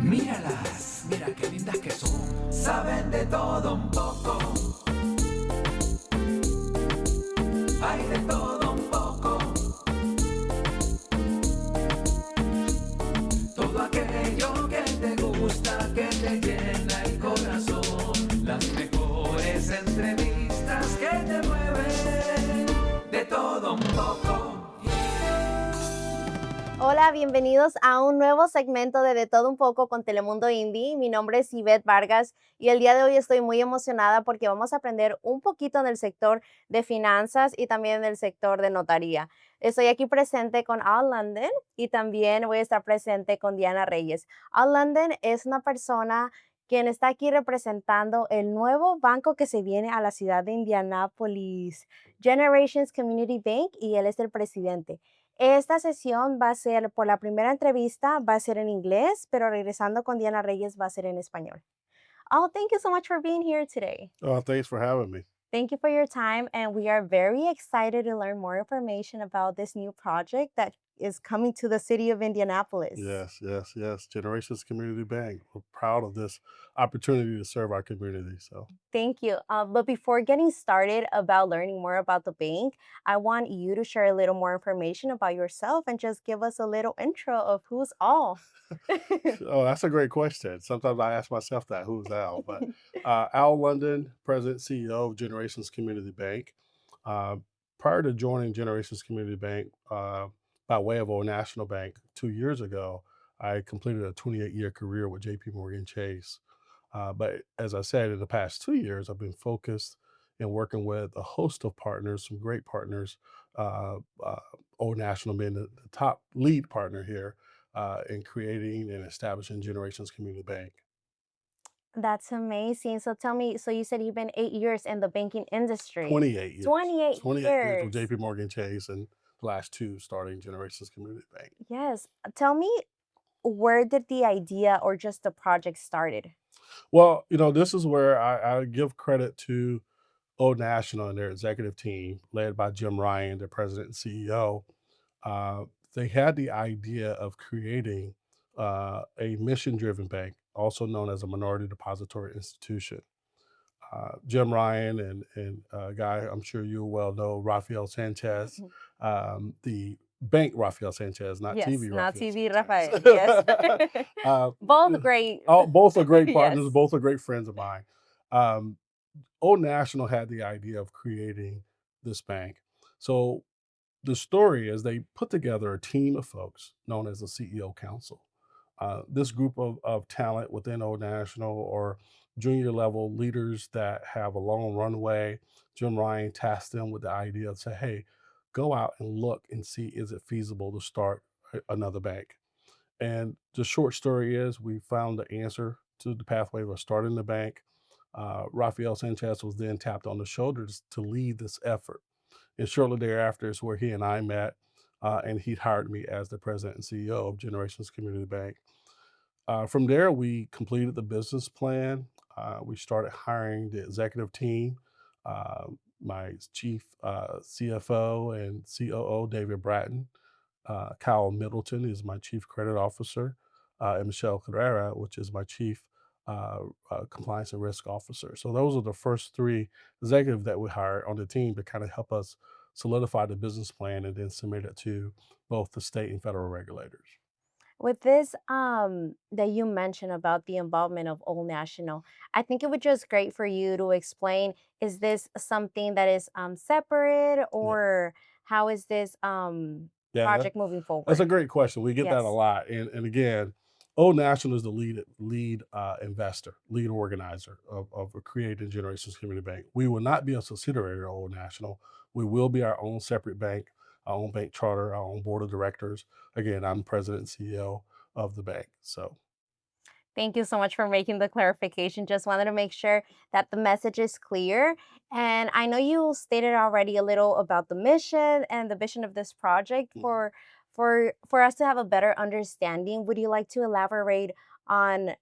Míralas, mira qué lindas que son. Saben de todo un poco. Hay de todo un poco. Todo aquello que te gusta, que te llena el corazón. Las mejores entrevistas que te mueven. De todo un poco. Hola, bienvenidos a un nuevo segmento de Todo un poco con Telemundo Indie. Mi nombre es Ivette Vargas y el día de hoy estoy muy emocionada porque vamos a aprender un poquito del sector de finanzas y también del sector de notaría. Estoy aquí presente con Al London y también voy a estar presente con Diana Reyes. Al London es una persona quien está aquí representando el nuevo banco que se viene a la ciudad de Indianápolis, Generations Community Bank, y él es el presidente. Esta sesión va a ser, por la primera entrevista, va a ser en inglés, pero regresando con Diana Reyes va a ser en español. Oh, thank you so much for being here today. Oh, thanks for having me. Thank you for your time, and we are very excited to learn more information about this new project that is coming to the city of Indianapolis. Yes. Generations Community Bank. We're proud of this opportunity to serve our community. So, Thank you. But before getting started about learning more about the bank, I want you to share a little more information about yourself and just give us a little intro of who's all. oh, that's a great question. Sometimes I ask myself that, who's Al? But Al London, President CEO of Generations Community Bank. Uh, Prior to joining Generations Community Bank by way of Old National Bank 2 years ago, I completed a 28-year career with JP Morgan Chase. But as I said, in the past 2 years, I've been focused in working with a host of partners, some great partners. Uh, uh, Old National being the top lead partner here in creating and establishing Generations Community Bank. That's amazing. So tell me, so you said you've been 8 years in the banking industry. 28 years. 28 28 years with years. JP Morgan Chase and the last two starting Generations Community Bank. Yes. Tell me, where did the idea or just the project started? Well, this is where I give credit to Old National and their executive team, led by Jim Ryan, the president and CEO. Uh, they had the idea of creating a mission driven bank, also known as a minority depository institution. Jim Ryan and a guy I'm sure you well know, Rafael Sanchez, Mhm. the bank Rafael Sanchez, not Yes, TV not Rafael TV Sanchez. Rafael. Yes. uh, Both great. both are great Yes. partners, both are great friends of mine. Um, Old National had the idea of creating this bank. So the story is they put together a team of folks known as the CEO Council. This group of talent within Old National or junior level leaders that have a long runway, Jim Ryan tasked them with the idea of say, hey, go out and look and see is it feasible to start another bank. And the short story is we found the answer to the pathway of starting the bank. Rafael Sanchez was then tapped on the shoulders to lead this effort. And shortly thereafter is where he and I met, and he hired me as the president and CEO of Generations Community Bank. From there, we completed the business plan. We started hiring the executive team. Uh, my chief CFO and COO, David Bratton. Kyle Middleton is my chief credit officer, and Michelle Carrera, which is my chief compliance and risk officer. So those are the first three executives that we hired on the team to kind of help us solidify the business plan and then submit it to both the state and federal regulators. With this that you mentioned about the involvement of Old National, I think it would just great for you to explain, is this something that is separate, Yeah, or how is this yeah, project moving that's a forward? great question. We get that a Yes. lot, and again, Old National is the lead investor, lead organizer of a creating Generations Community Bank. We will not be a subsidiary of Old National. We will be our own separate bank, our own bank charter, our own board of directors. Again, I'm president and CEO of the bank. So Thank you so much for making the clarification. Just wanted to make sure that the message is clear. And I know you stated already a little about the mission and the vision of this project. mhm. For us to have a better understanding, would you like to elaborate on,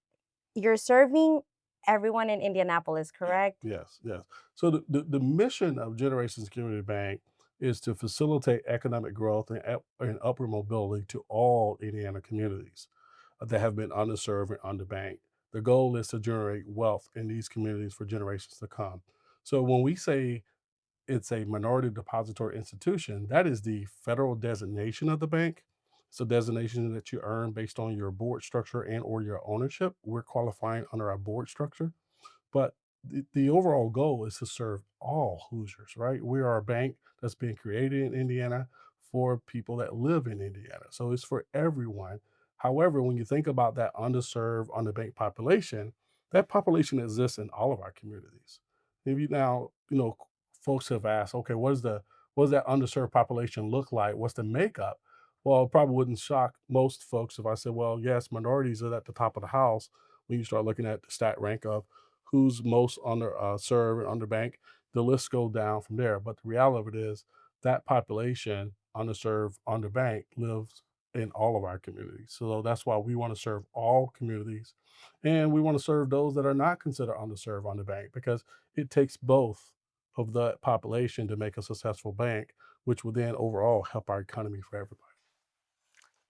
you're serving everyone in Indianapolis, correct? Yes. So the mission of Generations Community Bank is to facilitate economic growth and upward mobility to all Indiana communities. that have been underserved and underbanked. The goal is to generate wealth in these communities for generations to come. So when we say it's a minority depository institution, that is the federal designation of the bank. It's a designation that you earn based on your board structure and or your ownership. We're qualifying under our board structure. But the overall goal is to serve all Hoosiers, right? We are a bank that's being created in Indiana for people that live in Indiana. So it's for everyone. However, when you think about that underserved, underbanked population, that population exists in all of our communities. If you now, folks have asked, okay, what does that underserved population look like? What's the makeup? Well, it probably wouldn't shock most folks if I said, well, yes, minorities are at the top of the house when you start looking at the stat rank of who's most under served and underbanked. The list goes down from there. But the reality of it is that population, underserved, underbanked, lives in all of our communities. So that's why we want to serve all communities, and we want to serve those that are not considered underserved, underbanked, because it takes both of the population to make a successful bank, which will then overall help our economy for everybody.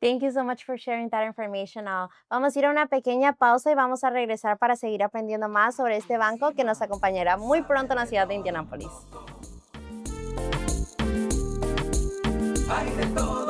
Thank you so much for sharing that information. Now, vamos a ir a una pequeña pausa y vamos a regresar para seguir aprendiendo más sobre este banco que nos acompañará muy pronto en la ciudad de Indianápolis. Hay de todo.